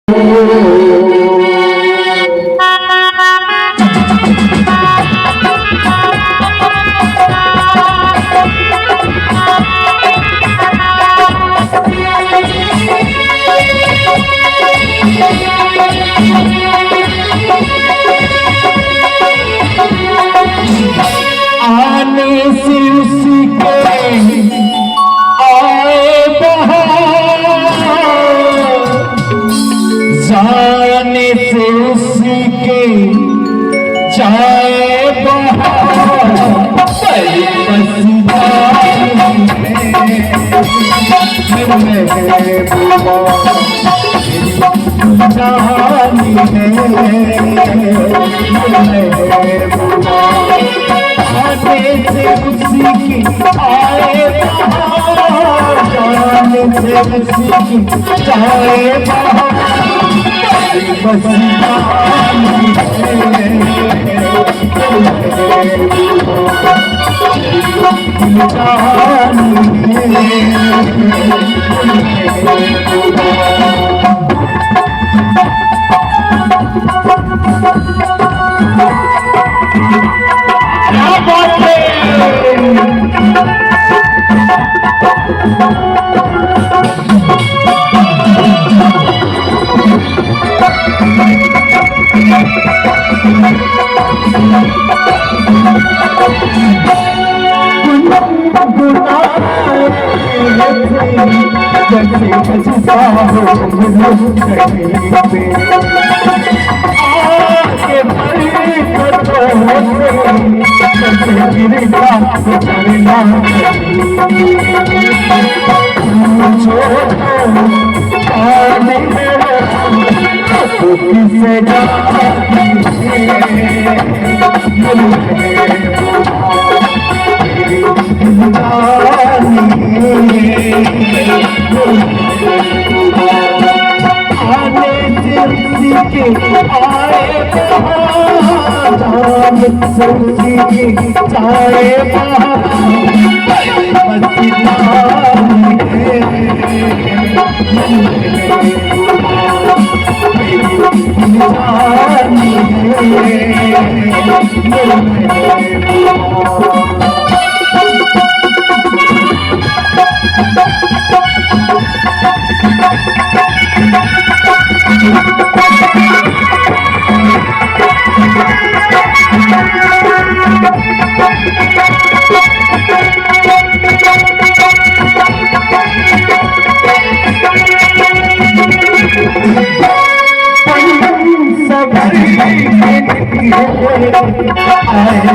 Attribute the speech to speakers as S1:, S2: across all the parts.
S1: आने से उसके आए बहार, जाने से उसके जाए बहार। आने से उसी की आए बहार, जाने से उसी की जाए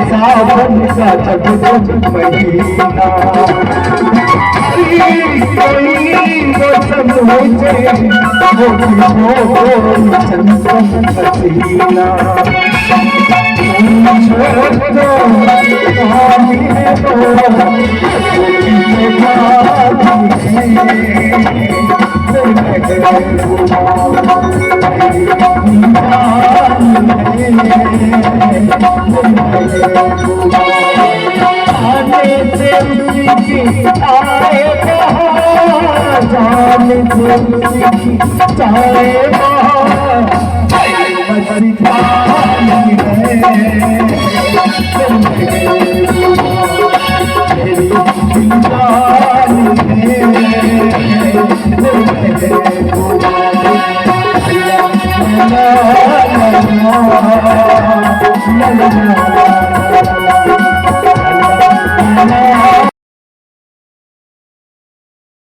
S1: सावन का जब महीना कोई मौसम हो जाए चंदन हसीना आने से उसकी आए बहार, जाने से उसकी जाए बहार। La la la la